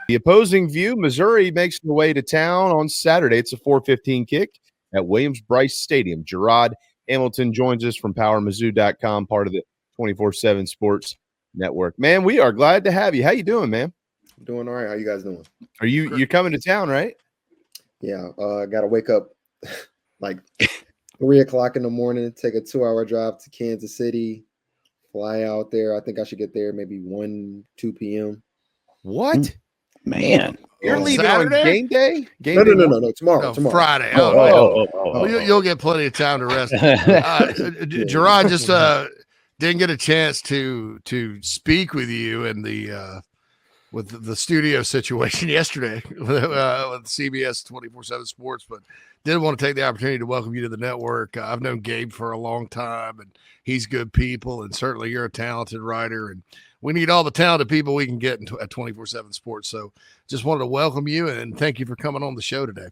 The opposing view, Missouri makes their way to town on Saturday. It's a 4:15 kick at Williams Brice Stadium. Jarod Hamilton joins us from PowerMizzou.com, part of the 24/7 Sports Network. Man, we are glad to have you. How you doing, man? I'm doing all right. How you guys doing? Are you're coming to town, right? Yeah, got to wake up like 3 o'clock in the morning, take a 2-hour drive to Kansas City, fly out there. I think I should get there maybe 2 p.m. What? Man, You're leaving Saturday? on game day? No, tomorrow. Friday. You'll get plenty of time to rest. Jarod just didn't get a chance to speak with you in the with the studio situation yesterday with CBS 24/7 Sports, but did want to take the opportunity to welcome you to the network. I've known Gabe for a long time, and he's good people, and certainly you're a talented writer, and we need all the talented people we can get at 24/7 Sports. So just wanted to welcome you and thank you for coming on the show today.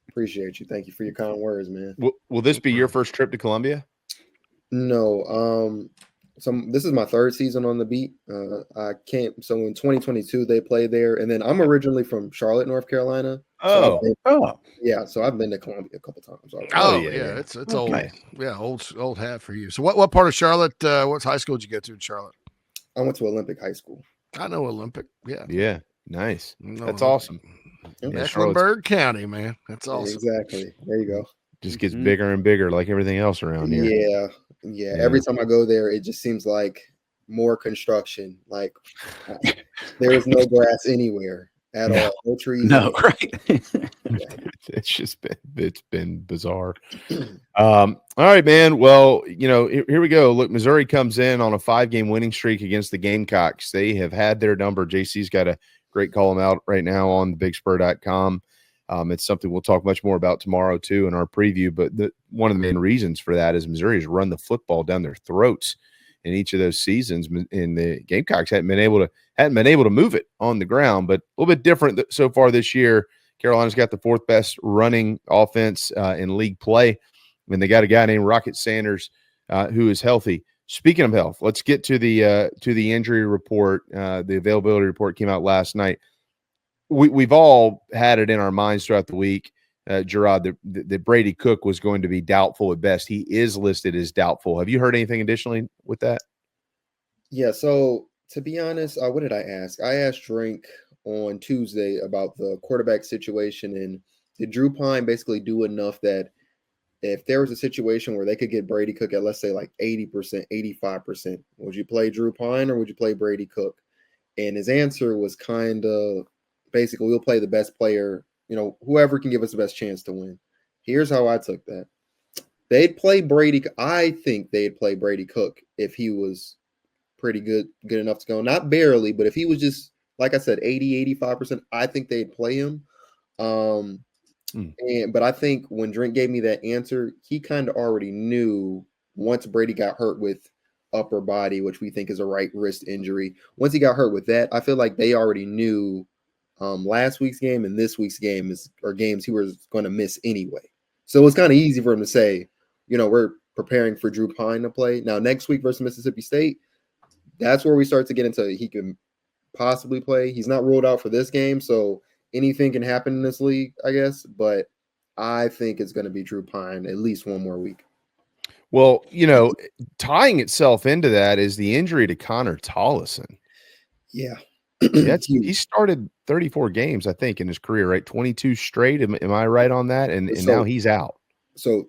Appreciate you. Thank you for your kind words, man. Will this be your first trip to Columbia? No. This is my third season on the beat. I came. So in 2022, they played there. And then I'm originally from Charlotte, North Carolina. So I've been to Columbia a couple times already. Yeah. It's okay. Old hat for you. So what part of Charlotte, what high school did you get to in Charlotte? I went to Olympic High School. I know Olympic. Yeah. Yeah. Nice. That's awesome. Mecklenburg County, man. That's awesome. Exactly. There you go. Just gets bigger and bigger like everything else around here. Yeah. Every time I go there, it just seems like more construction. Like there is no grass anywhere at all. No trees. No, right. It's been bizarre. All right, man. Well, here we go. Look, Missouri comes in on a 5-game winning streak against the Gamecocks. They have had their number. JC's got a great column out right now on thebigspur.com. It's something we'll talk much more about tomorrow too in our preview. But one of the main reasons for that is Missouri has run the football down their throats in each of those seasons. And the Gamecocks hadn't been able to move it on the ground. But a little bit different so far this year. Carolina's got the 4th best running offense in league play, and they got a guy named Rocket Sanders who is healthy. Speaking of health, let's get to the injury report. The availability report came out last night. We've all had it in our minds throughout the week, Jarod, that Brady Cook was going to be doubtful at best. He is listed as doubtful. Have you heard anything additionally with that? Yeah, so to be honest, what did I ask? I asked Drink on Tuesday about the quarterback situation, and did Drew Pine basically do enough that if there was a situation where they could get Brady Cook at, let's say, like 80%, 85%, would you play Drew Pine or would you play Brady Cook? And his answer was kind of basically, we'll play the best player, whoever can give us the best chance to win. Here's how I took that. They'd play Brady. I think they'd play Brady Cook if he was pretty good enough to go. Not barely, but if he was just, like I said, 80, 85%, I think they'd play him. But I think when Drink gave me that answer, he kind of already knew once Brady got hurt with upper body, which we think is a right wrist injury. Once he got hurt with that, I feel like they already knew last week's game and this week's game are games he was going to miss anyway. So it's kind of easy for him to say, we're preparing for Drew Pine to play. Now, next week versus Mississippi State, that's where we start to get into he can possibly play. He's not ruled out for this game, so anything can happen in this league, I guess. But I think it's going to be Drew Pine at least one more week. Well, tying itself into that is the injury to Connor Tollison. Yeah. He started 34 games, I think, in his career, right? 22 straight. Am I right on that? And now he's out. So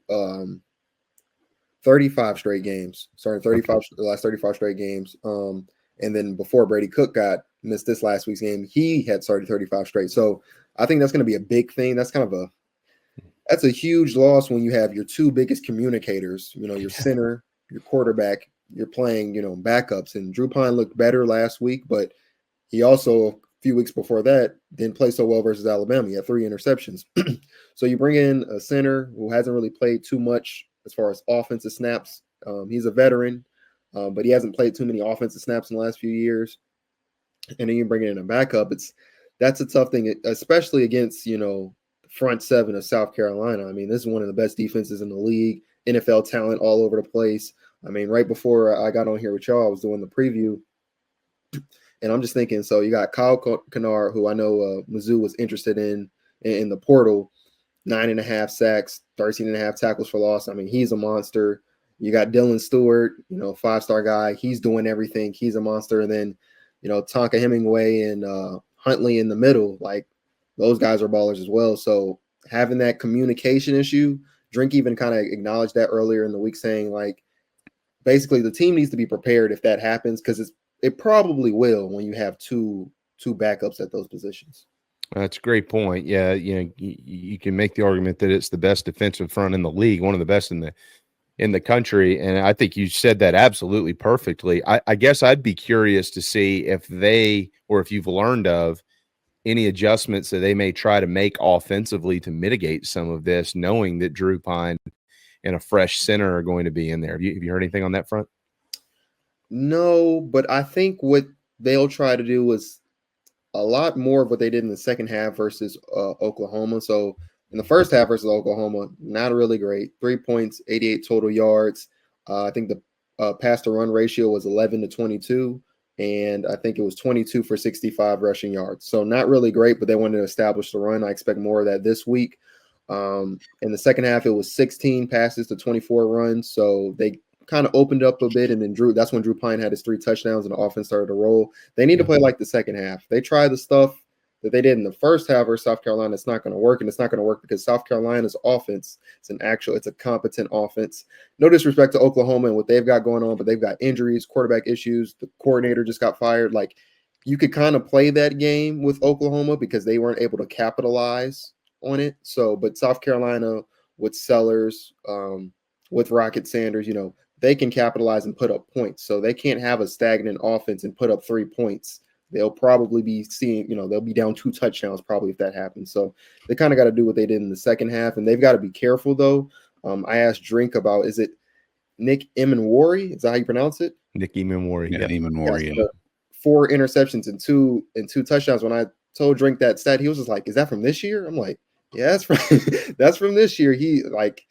35 straight games. Starting 35 the last 35 straight games. And then before Brady Cook missed this last week's game, he had started 35 straight. So I think that's going to be a big thing. That's that's a huge loss when you have your 2 biggest communicators, your center, your quarterback, you're playing, backups. And Drew Pine looked better last week, but he also, a few weeks before that, didn't play so well versus Alabama. He had 3 interceptions. So you bring in a center who hasn't really played too much as far as offensive snaps. He's a veteran, but he hasn't played too many offensive snaps in the last few years. And then you bring in a backup. That's a tough thing, especially against, the front 7 of South Carolina. I mean, this is one of the best defenses in the league, NFL talent all over the place. I mean, right before I got on here with y'all, I was doing the preview. And I'm just thinking, so you got Kyle Kennard, who I know Mizzou was interested in the portal, 9.5 sacks, 13.5 tackles for loss. I mean, he's a monster. You got Dylan Stewart, 5-star guy. He's doing everything. He's a monster. And then, Tonka Hemingway and Huntley in the middle, like those guys are ballers as well. So having that communication issue, Drink even kind of acknowledged that earlier in the week, saying like, basically the team needs to be prepared if that happens, because it probably will when you have two backups at those positions. That's a great point. Yeah, you can make the argument that it's the best defensive front in the league, one of the best in the country, and I think you said that absolutely perfectly. I guess I'd be curious to see if you've learned of any adjustments that they may try to make offensively to mitigate some of this, knowing that Drew Pine and a fresh center are going to be in there. Have you heard anything on that front? No, but I think what they'll try to do is a lot more of what they did in the second half versus Oklahoma. So in the first half versus Oklahoma, not really great. 3 points, 88 total yards. I think the pass to run ratio was 11-22. And I think it was 22 for 65 rushing yards. So not really great, but they wanted to establish the run. I expect more of that this week. In the second half, it was 16 passes to 24 runs. So they kind of opened up a bit. And then that's when Drew Pine had his 3 touchdowns and the offense started to roll. They need to play like the second half. They try the stuff that they did in the first half versus South Carolina. It's not going to work. And it's not going to work because South Carolina's offense, it's a competent offense. No disrespect to Oklahoma and what they've got going on, but they've got injuries, quarterback issues. The coordinator just got fired. Like, you could kind of play that game with Oklahoma because they weren't able to capitalize on it. So, but South Carolina with Sellers, with Rocket Sanders, they can capitalize and put up points. So they can't have a stagnant offense and put up 3 points. They'll probably be seeing, they'll be down 2 touchdowns probably if that happens. So they kind of got to do what they did in the second half, and they've got to be careful though. I asked Drink about, is it Nick Emenwari? Is that how you pronounce it? Nick Emenwari. Yeah, Emenwari. Yeah. 4 interceptions and two touchdowns. When I told Drink that stat, he was just like, "Is that from this year?" I'm like, "Yeah, that's from this year." He like,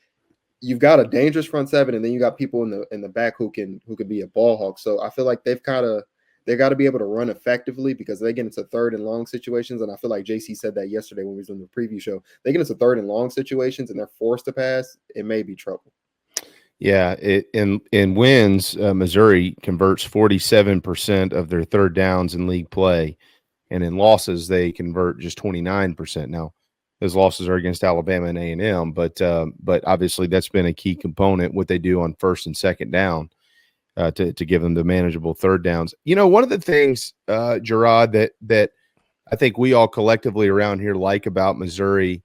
you've got a dangerous front seven, and then you got people in the back who could be a ball hawk. So I feel like they got to be able to run effectively, because they get into 3rd and long situations. And I feel like JC said that yesterday when we was on the preview show. They get into 3rd and long situations and they're forced to pass, it may be trouble. Yeah, in wins, Missouri converts 47% of their 3rd downs in league play, and in losses they convert just 29%. Now, those losses are against Alabama and A&M, but obviously that's been a key component, what they do on 1st and 2nd down. To give them the manageable 3rd downs. One of the things, Jarod, that I think we all collectively around here like about Missouri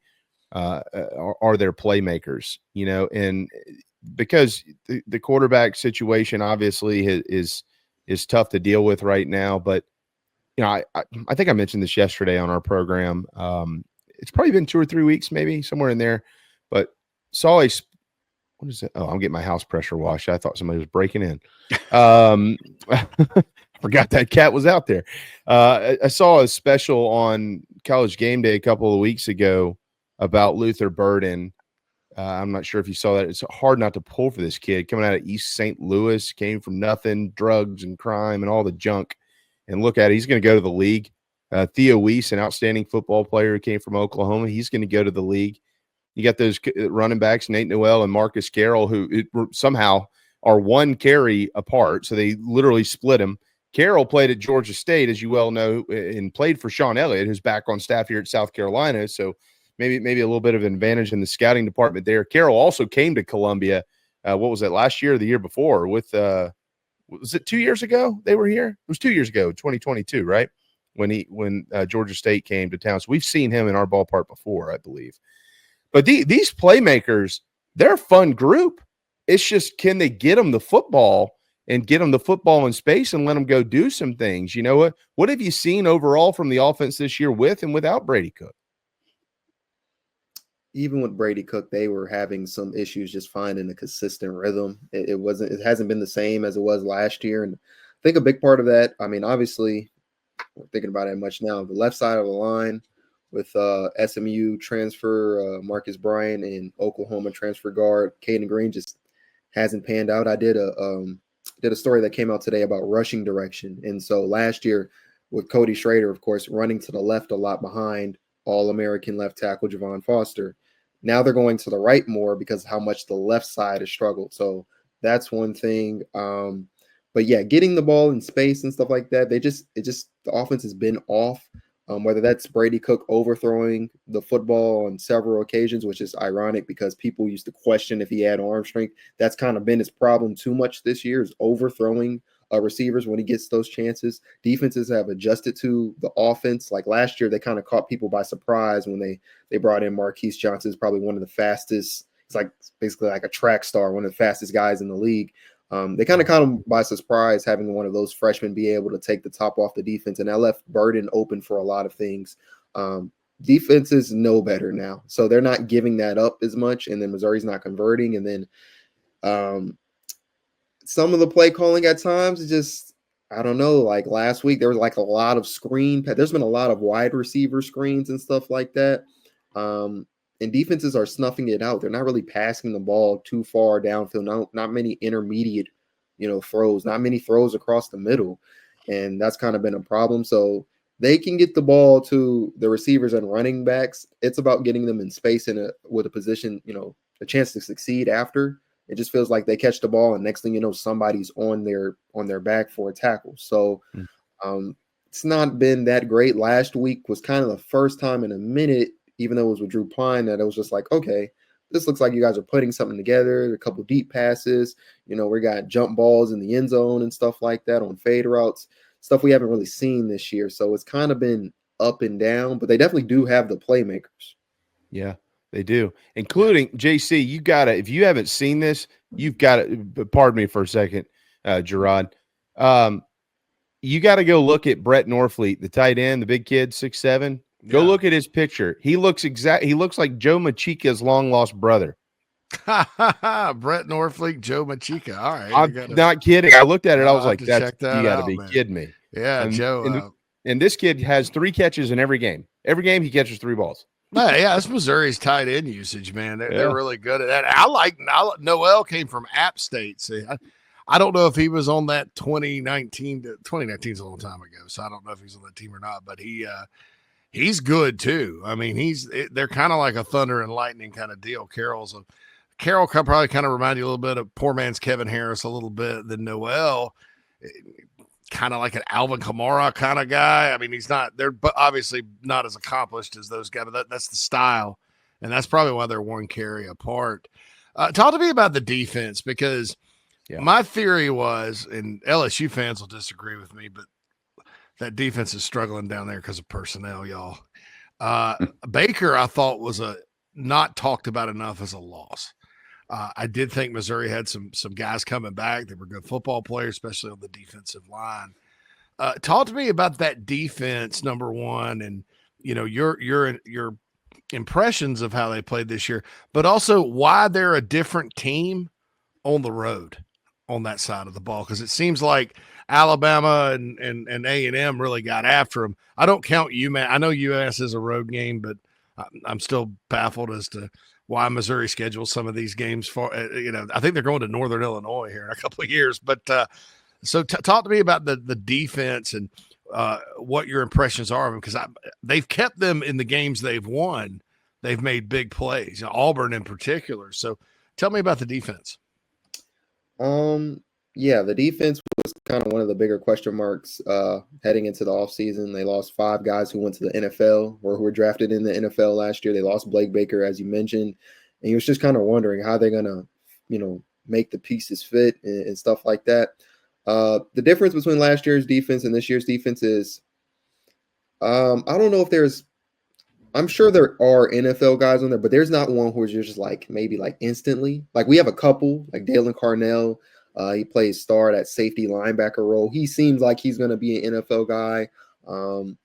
are their playmakers, and because the quarterback situation obviously is tough to deal with right now. But, I think I mentioned this yesterday on our program. It's probably been 2 or 3 weeks, maybe somewhere in there, but saw a what is it? Oh, I'm getting my house pressure washed. I thought somebody was breaking in. Forgot that cat was out there. I saw a special on College Game Day a couple of weeks ago about Luther Burden. I'm not sure if you saw that. It's hard not to pull for this kid coming out of East St. Louis, came from nothing, drugs and crime and all the junk. And look at it. He's going to go to the league. Theo Weiss, an outstanding football player who came from Oklahoma, he's going to go to the league. You got those running backs, Nate Noel and Marcus Carroll, who somehow are 1 carry apart. So they literally split them. Carroll played at Georgia State, as you well know, and played for Sean Elliott, who's back on staff here at South Carolina. So maybe a little bit of an advantage in the scouting department there. Carroll also came to Columbia. What was that, last year or the year before? Was it 2 years ago they were here? It was 2 years ago, 2022, right? When Georgia State came to town. So we've seen him in our ballpark before, I believe. But these playmakers, they're a fun group. It's just, can they get them the football and get them the football in space and let them go do some things? What have you seen overall from the offense this year with and without Brady Cook? Even with Brady Cook, they were having some issues just finding a consistent rhythm. It hasn't been the same as it was last year. And I think a big part of that, I mean, obviously, we're thinking about it much now, the left side of the line with SMU transfer Marcus Bryant and Oklahoma transfer guard Caden Green just hasn't panned out. I did a story that came out today about rushing direction. And so last year, with Cody Schrader, of course, running to the left a lot behind All-American left tackle Javon Foster. Now they're going to the right more because of how much the left side has struggled. So that's one thing. But yeah, getting the ball in space and stuff like that, the offense has been off. Whether that's Brady Cook overthrowing the football on several occasions, which is ironic because people used to question if he had arm strength. That's kind of been his problem too much this year, is overthrowing receivers when he gets those chances. Defenses have adjusted to the offense. Like last year, they kind of caught people by surprise when they brought in Marquise Johnson. Is probably one of the fastest. It's like basically like a track star, one of the fastest guys in the league. They kind of caught him by surprise having one of those freshmen be able to take the top off the defense, and that left Burden open for a lot of things. Defenses know better now, so they're not giving that up as much, and then Missouri's not converting. And then some of the play calling at times is just, I don't know, like last week there was like a lot of there's been a lot of wide receiver screens and stuff like that. And defenses are snuffing it out. They're not really passing the ball too far downfield. Not many intermediate, throws. Not many throws across the middle, and that's kind of been a problem. So they can get the ball to the receivers and running backs. It's about getting them in space with a position, a chance to succeed after. It just feels like they catch the ball, and next thing you know, somebody's on their back for a tackle. So it's not been that great. Last week was kind of the first time in a minute, even though it was with Drew Pine, that it was just like, okay, this looks like you guys are putting something together. A couple deep passes, we got jump balls in the end zone and stuff like that on fade routes, stuff we haven't really seen this year. So it's kind of been up and down, but they definitely do have the playmakers. Yeah, they do, including JC. You got to, if you haven't seen this, you've got to, pardon me for a second, Jarod. You got to go look at Brett Norfleet, the tight end, the big kid, 6'7". Go look at his picture. He looks like Joe Machica's long lost brother. Brett Norfleet, Joe Machica. All right. I'm not kidding. I looked at it. I was like, you got to be kidding me. Yeah, Joe. And this kid has 3 catches in every game. Every game he catches 3 balls. Yeah, that's Missouri's tight end usage, man. They're really good at that. I like Noel came from App State. See, I don't know if he was on that 2019 is a long time ago, so I don't know if he's on that team or not, but he's good too. I mean, they're kind of like a thunder and lightning kind of deal. Carroll probably kind of remind you a little bit of poor man's Kevin Harris a little bit. Than Noel, kind of like an Alvin Kamara kind of guy. I mean, they're obviously not as accomplished as those guys, but that's the style, and that's probably why they're one carry apart. Talk to me about the defense, because my theory was, and LSU fans will disagree with me, but that defense is struggling down there because of personnel, y'all. Baker, I thought, was not talked about enough as a loss. I did think Missouri had some guys coming back. They were good football players, especially on the defensive line. Talk to me about that defense, number one, and your impressions of how they played this year, but also why they're a different team on the road on that side of the ball, because it seems like Alabama and A&M really got after them. I don't count UMass. I know UMass is a road game, but I'm still baffled as to why Missouri schedules some of these games for. I think they're going to Northern Illinois here in a couple of years. But so talk to me about the defense and what your impressions are of them, because they've kept them in the games they've won. They've made big plays, Auburn in particular. So tell me about the defense. Yeah, the defense was kind of one of the bigger question marks heading into the offseason. They lost 5 guys who went to the NFL or who were drafted in the NFL last year. They lost Blake Baker, as you mentioned, and he was just kind of wondering how they're going to, make the pieces fit and stuff like that. The difference between last year's defense and this year's defense is I don't know if I'm sure there are NFL guys on there, but there's not one who's just like maybe like instantly. Like we have a couple, like Dalen Carnell. He plays star at safety linebacker role. He seems like he's going to be an NFL guy. And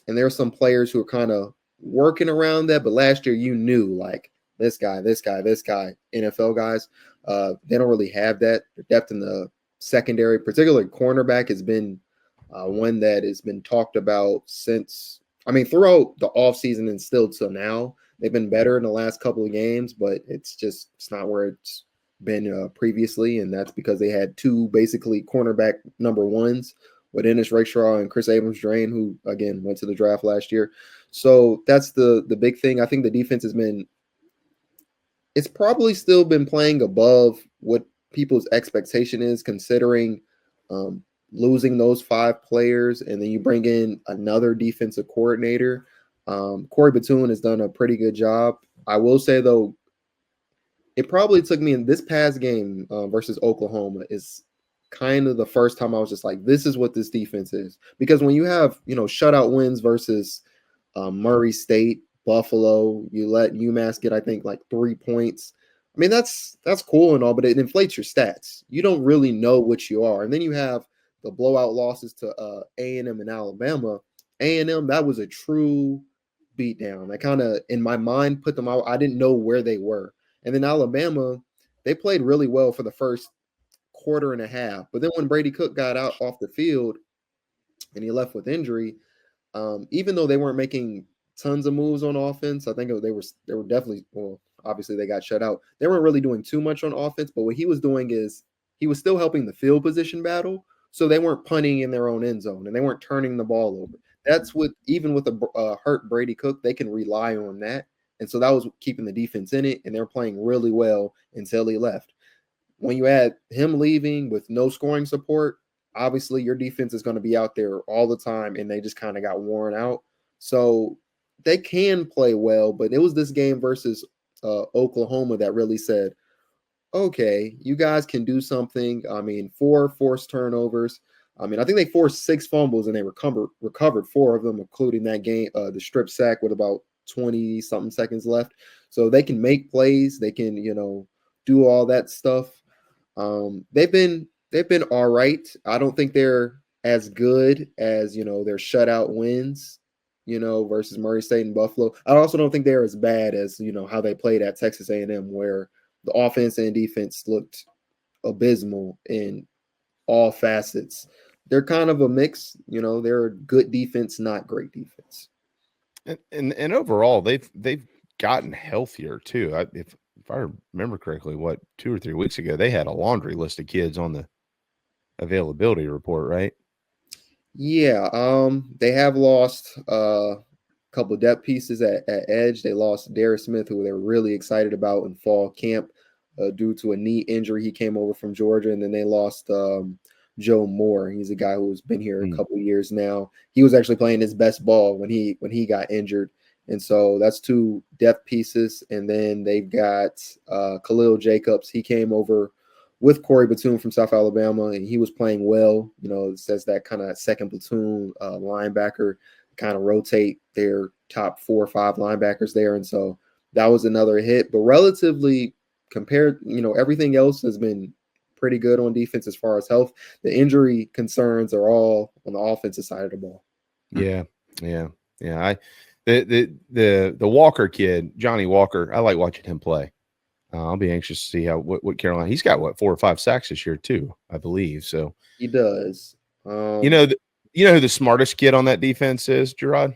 there are some players who are kind of working around that. But last year, you knew like this guy, NFL guys. They don't really have that. The depth in the secondary, particularly cornerback, has been one that has been talked about throughout the offseason and still till now. They've been better in the last couple of games, but it's not where it's been previously, and that's because they had 2 basically cornerback number 1s with Ennis Rakestraw and Chris Abrams-Drain, who again went to the draft last year. So that's the big thing. I think the defense has been. It's probably still been playing above what people's expectation is, considering losing those 5 players, and then you bring in another defensive coordinator. Corey Batoon has done a pretty good job. I will say, though, it probably took me in this past game versus Oklahoma is kind of the first time I was just like, this is what this defense is. Because when you have, shutout wins versus Murray State, Buffalo, you let UMass get, I think, like 3 points. I mean, that's cool and all, but it inflates your stats. You don't really know what you are. And then you have the blowout losses to A&M and Alabama. A&M, that was a true beatdown. That kind of, in my mind, put them out. I didn't know where they were. And then Alabama, they played really well for the first quarter and a half. But then when Brady Cook got out off the field and he left with injury, even though they weren't making tons of moves on offense, I think they were definitely, well, obviously they got shut out. They weren't really doing too much on offense, but what he was doing is he was still helping the field position battle. So they weren't punting in their own end zone and they weren't turning the ball over. That's what, even with a hurt Brady Cook, they can rely on that. And so that was keeping the defense in it, and they're playing really well until he left. When you add him leaving with no scoring support, obviously your defense is going to be out there all the time, and they just kind of got worn out. So they can play well, but it was this game versus Oklahoma that really said, okay, you guys can do something. I mean, 4 forced turnovers. I mean, I think they forced 6 fumbles, and they recovered 4 of them, including that game, the strip sack with about 20-something seconds left. So they can make plays. They can, do all that stuff. They've been all right. I don't think they're as good as, their shutout wins, versus Murray State and Buffalo. I also don't think they're as bad as, how they played at Texas A&M, where the offense and defense looked abysmal in all facets. They're kind of a mix, they're a good defense, not great defense. And overall, they've gotten healthier too. If I remember correctly, 2 or 3 weeks ago, they had a laundry list of kids on the availability report, right? Yeah, they have lost a couple of depth pieces at edge. They lost Darius Smith, who they were really excited about in fall camp due to a knee injury. He came over from Georgia, and then they lost Joe Moore. He's a guy who's been here a couple of years now. He was actually playing his best ball when he got injured. And so that's 2 depth pieces. And then they've got Khalil Jacobs. He came over with Corey Batoon from South Alabama, and he was playing well. It says that kind of second platoon linebacker, kind of rotate their top 4 or 5 linebackers there. And so that was another hit. But relatively compared, everything else has been pretty good on defense as far as health. The injury concerns are all on the offensive side of the ball. Yeah. The Walker kid, Johnny Walker, I like watching him play. I'll be anxious to see what Carolina. He's got 4 or 5 sacks this year too, I believe. So he does. You know who the smartest kid on that defense is, Jarod?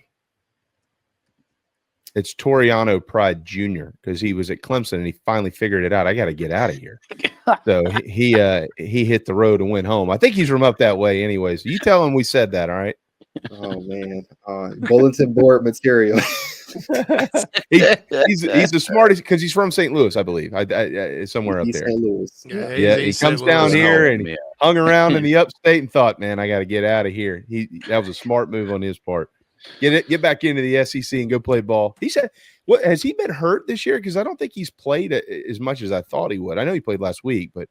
It's Toriano Pride Jr. because he was at Clemson and he finally figured it out. I got to get out of here. So he hit the road and went home. I think he's from up that way anyways. You tell him we said that, all right? Oh, man. Bulletin board material. he's the smartest because he's from St. Louis, I believe. Somewhere up there. St. Louis. Yeah, he comes down here and he hung around in the upstate and thought, man, I got to get out of here. That was a smart move on his part. Get back into the SEC and go play ball. He said, "What has he been hurt this year? Because I don't think he's played as much as I thought he would. I know he played last week, but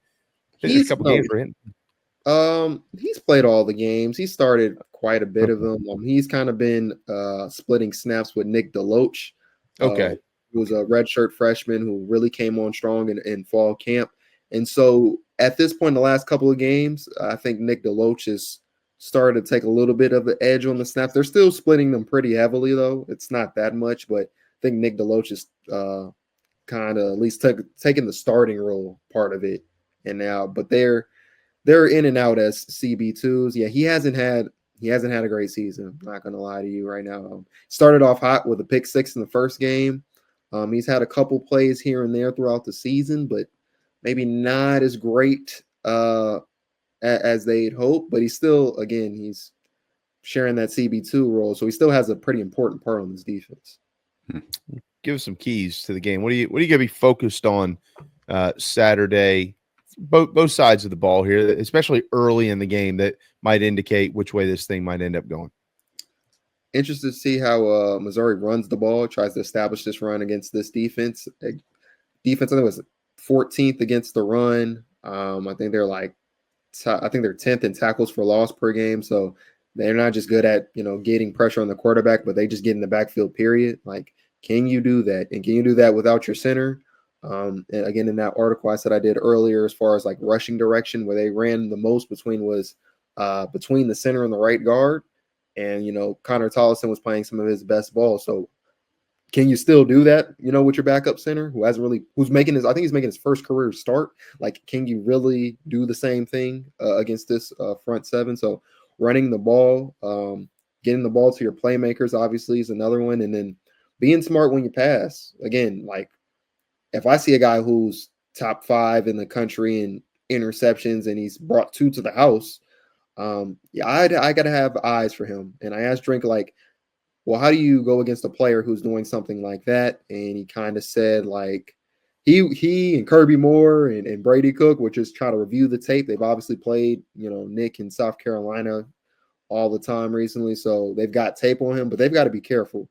he's a couple games for him." He's played all the games. He started quite a bit of them. He's kind of been splitting snaps with Nick DeLoach. Okay, who was a redshirt freshman who really came on strong in fall camp. And so at this point, in the last couple of games, I think Nick DeLoach has started to take a little bit of the edge on the snaps. They're still splitting them pretty heavily, though. It's not that much, but I think Nick DeLoach is kind of at least taking the starting role part of it. And now, but they're in and out as CB2s. Yeah, he hasn't had a great season. I'm not gonna lie to you right now. Started off hot with a pick 6 in the first game. He's had a couple plays here and there throughout the season, but maybe not as great as they'd hope, but he's still, again, he's sharing that CB2 role, so he still has a pretty important part on this defense. Give us some keys to the game. What are you going to be focused on Saturday? Both sides of the ball here, especially early in the game, that might indicate which way this thing might end up going. Interested to see how Missouri runs the ball, tries to establish this run against this defense. Defense, I think, was 14th against the run. I think they're I think they're 10th in tackles for loss per game. So they're not just good at, getting pressure on the quarterback, but they just get in the backfield, period. Like, can you do that? And can you do that without your center? And again, in that article I said I did earlier, as far as like rushing direction, where they ran the most between the center and the right guard. And, Connor Tollison was playing some of his best ball. So can you still do that, with your backup center who's making I think he's making his first career start. Like, can you really do the same thing against this front seven? So running the ball, getting the ball to your playmakers, obviously, is another one. And then being smart when you pass. Again, like, if I see a guy who's top 5 in the country in interceptions and he's brought 2 to the house, I got to have eyes for him. And I asked Drink, like, well, how do you go against a player who's doing something like that? And he kind of said, like, he and Kirby Moore and Brady Cook would just try to review the tape. They've obviously played, Nick in South Carolina all the time recently, so they've got tape on him, but they've got to be careful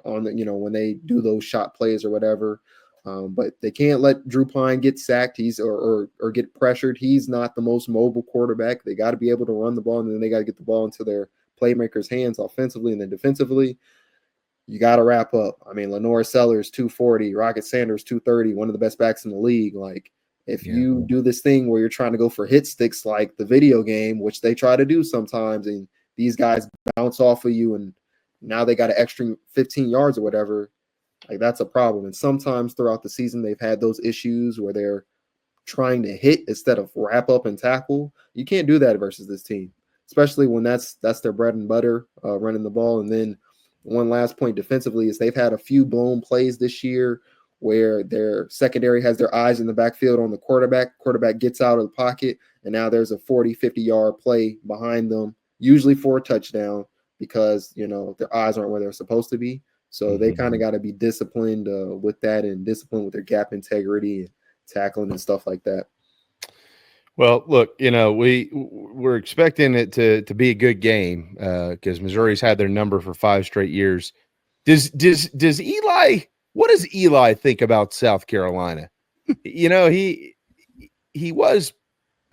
on the, when they do those shot plays or whatever. But they can't let Drew Pine get sacked. Or get pressured. He's not the most mobile quarterback. They got to be able to run the ball, and then they got to get the ball into their playmakers' hands offensively, and then defensively, you got to wrap up. I mean, Lenore Sellers 240, Rocket Sanders 230, one of the best backs in the league. Like, if you do this thing where you're trying to go for hit sticks like the video game, which they try to do sometimes, and these guys bounce off of you, and now they got an extra 15 yards or whatever. Like, that's a problem. And sometimes throughout the season, they've had those issues where they're trying to hit instead of wrap up and tackle. You can't do that versus this team, especially when that's their bread and butter, running the ball. And then one last point defensively is they've had a few blown plays this year where their secondary has their eyes in the backfield on the quarterback. Quarterback gets out of the pocket, and now there's a 40, 50-yard play behind them, usually for a touchdown, because, their eyes aren't where they're supposed to be. So they kind of got to be disciplined with that, and disciplined with their gap integrity and tackling and stuff like that. Well, look, we're expecting it to be a good game because Missouri's had their number for 5 straight years. Does Eli? What does Eli think about South Carolina? He was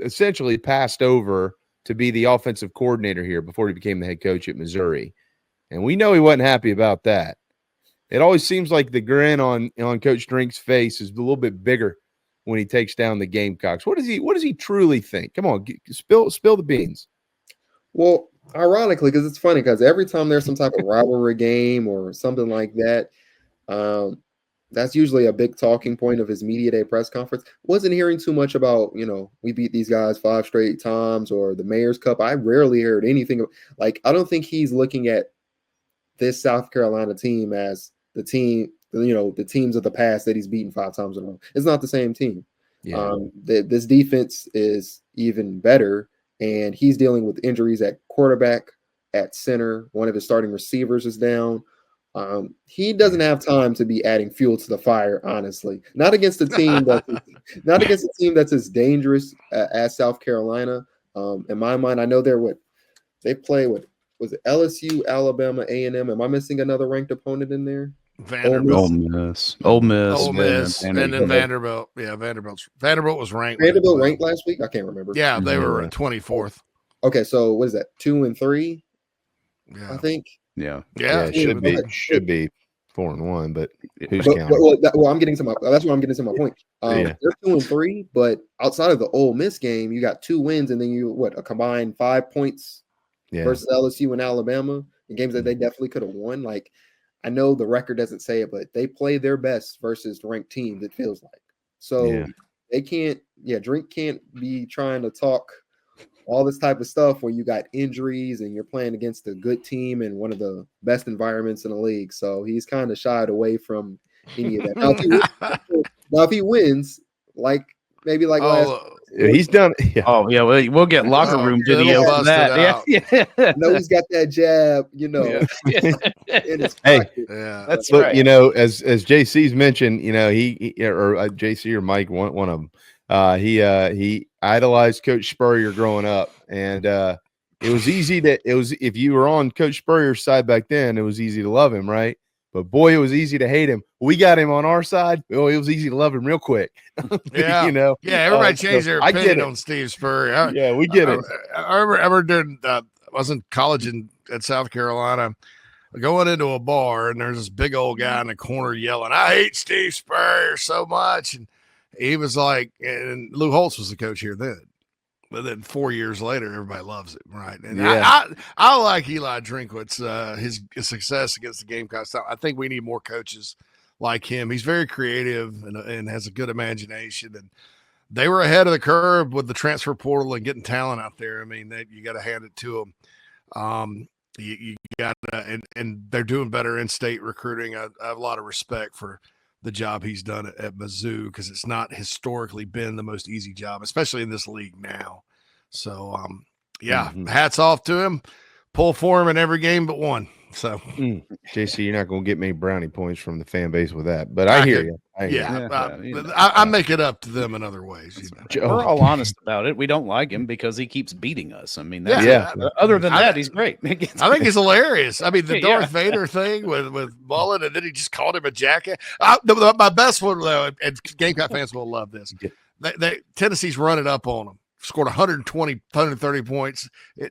essentially passed over to be the offensive coordinator here before he became the head coach at Missouri, and we know he wasn't happy about that. It always seems like the grin on Coach Drink's face is a little bit bigger when he takes down the Gamecocks. What does he truly think? Come on, spill the beans. Well, ironically, because it's funny, because every time there's some type of rivalry game or something like that, that's usually a big talking point of his media day press conference. Wasn't hearing too much about, we beat these guys 5 straight times or the Mayor's Cup. I rarely heard anything. I don't think he's looking at this South Carolina team as the team, the teams of the past that he's beaten 5 times in a row. It's not the same team. Yeah. This defense is even better, and he's dealing with injuries at quarterback, at center. One of his starting receivers is down. He doesn't have time to be adding fuel to the fire, honestly. Not against a team that's as dangerous as South Carolina. In my mind, I know they play with. Was it LSU, Alabama, A&M? Am I missing another ranked opponent in there? Vanderbilt. Ole Miss. And then Vanderbilt. Yeah, Vanderbilt was ranked. Vanderbilt ranked last week? I can't remember. Yeah, they were 24th. Okay, so what is that? 2 and 3? Yeah. I think. Yeah. It should be 4-1, but who's counting? I'm getting to my. That's what I'm getting to my point. They're 2 and 3, but outside of the Ole Miss game, you got 2 wins, and then a combined 5 points versus LSU and Alabama in games that they definitely could have won. Like, I know the record doesn't say it, but they play their best versus ranked teams, it feels like. So they can't. Drink can't be trying to talk all this type of stuff when you got injuries and you're playing against a good team and one of the best environments in the league. So he's kind of shied away from any of that. Now, if he wins, last, He's done. Yeah. Oh yeah, we'll get locker room video it'll for bust that. it Yeah. No, he's got that jab, in his pocket. Yeah. That's But right. as JC's mentioned, he or JC or Mike, one of them, he idolized Coach Spurrier growing up, and it was if you were on Coach Spurrier's side back then, it was easy to love him, right? But boy, it was easy to hate him. We got him on our side. Oh, it was easy to love him real quick. Yeah. Yeah. Everybody changed their opinion on Steve Spurrier. Yeah, we get it. I remember during I was in college at South Carolina, going into a bar, and there's this big old guy in the corner yelling, "I hate Steve Spurrier so much." And he was like, and Lou Holtz was the coach here then. But then 4 years later, everybody loves him, right? And I like Eli Drinkwitz, his success against the Gamecocks. I think we need more coaches like him. He's very creative and has a good imagination. And they were ahead of the curve with the transfer portal and getting talent out there. I mean, you got to hand it to them. You got to, and they're doing better in-state recruiting. I have a lot of respect for the job he's done at Mizzou, because it's not historically been the most easy job, especially in this league now. So, hats off to him. Pull for him in every game but one. So, JC, you're not going to get many brownie points from the fan base with that, but I hear you. I make it up to them in other ways. We're all honest about it. We don't like him because he keeps beating us. I mean, other than that, he's great. I think he's hilarious. I mean, the Darth Vader thing with Mullen, and then he just called him a jackass. My best one, though, and Gamecock fans will love this. Tennessee's running up on them. Scored 120, 130 points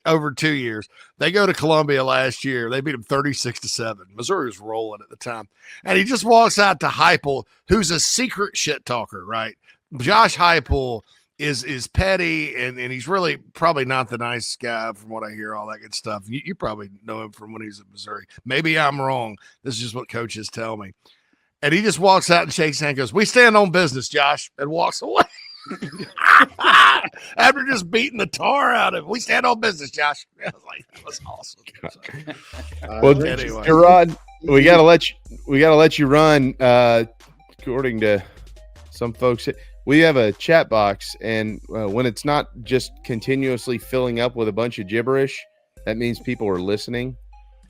over 2 years. They go to Columbia last year. They beat them 36-7. Missouri was rolling at the time. And he just walks out to Heupel, who's a secret shit talker, right? Josh Heupel is petty, and he's really probably not the nicest guy from what I hear, all that good stuff. You probably know him from when he was at Missouri. Maybe I'm wrong. This is just what coaches tell me. And he just walks out and shakes hands and goes, "We stand on business, Josh," and walks away. After just beating the tar out of him. "We stand on business, Josh." I was like, that was awesome. Well, anyway. Jarod, we gotta let you run. According to some folks, we have a chat box, and when it's not just continuously filling up with a bunch of gibberish, that means people are listening.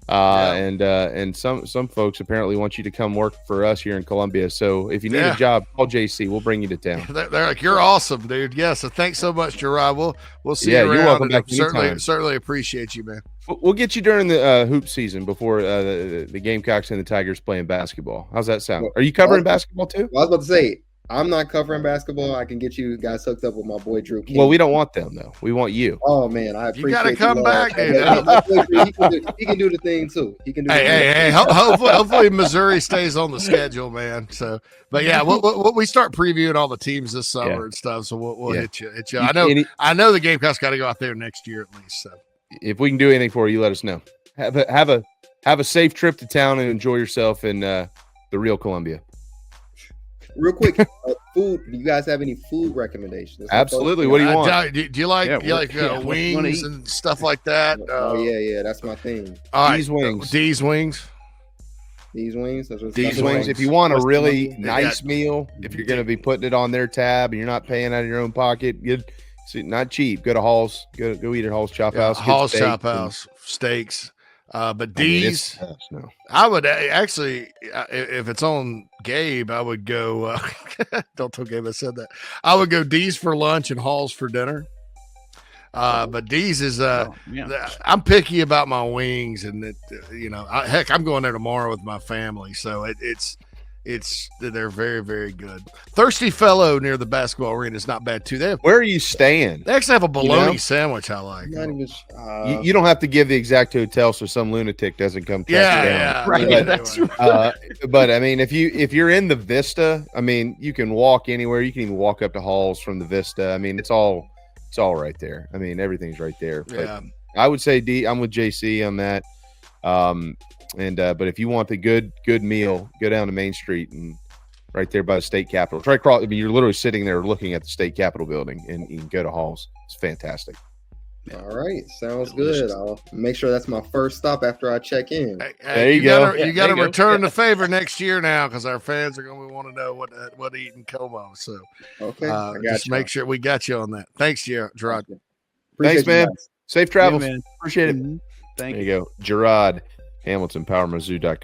And some folks apparently want you to come work for us here in Columbia. So if you need a job, call JC. We'll bring you to town. They're like, "You're awesome, dude." Yeah. So thanks so much, Jarod. We'll see you around. You're welcome back anytime. Certainly appreciate you, man. We'll get you during the hoop season before the Gamecocks and the Tigers playing basketball. How's that sound? Are you covering basketball too? Well, I was about to say, I'm not covering basketball. I can get you guys hooked up with my boy Drew King. Well, we don't want them though. We want you. Oh man, I appreciate you. Gotta come back, dude. He can do the thing too. He can do. Hey. Hopefully Missouri stays on the schedule, man. So, but yeah, we start previewing all the teams this summer and stuff. So we'll hit you. I know the Gamecocks got to go out there next year at least. So if we can do anything for you, let us know. Have a safe trip to town and enjoy yourself in the real Columbia. Real quick, food. Do you guys have any food recommendations? Absolutely. What do you want? Do you like wings and stuff like that? Yeah, that's my thing. D's wings. These wings. These wings. If you want a really nice meal, if you're going to be putting it on their tab and you're not paying out of your own pocket, not cheap. Go to Hall's. Go eat at Hall's Chop House. Hall's Chop House steaks. But D's, I would actually, if it's on Gabe, I would go. Don't tell Gabe I said that. I would go D's for lunch and Hall's for dinner. But D's is I'm picky about my wings, and heck, I'm going there tomorrow with my family, so they're very, very good. Thirsty Fellow near the basketball arena is not bad too. Where are you staying? They actually have a bologna sandwich I like. You don't have to give the exact hotel so some lunatic doesn't come track you down. Yeah, right. That's right. But I mean, if you're in the Vista, I mean, you can walk anywhere. You can even walk up to Halls from the Vista. I mean, it's all right there. I mean, everything's right there. But I would say I'm with JC on that. But if you want the good meal, go down to Main Street and right there by the state capitol. Try across. I mean, you're literally sitting there looking at the state capitol building, and you can go to Halls. It's fantastic. All right, sounds good. I'll make sure that's my first stop after I check in. There you go. You got to return the favor next year now, because our fans are going to want to know what to eat in Como. So, okay, just make sure we got you on that. Thanks, Jarod. Thanks, man. Safe travels. Yeah, man. Appreciate it. Thank you. There you go. Jarod Hamilton, PowerMizzou.com.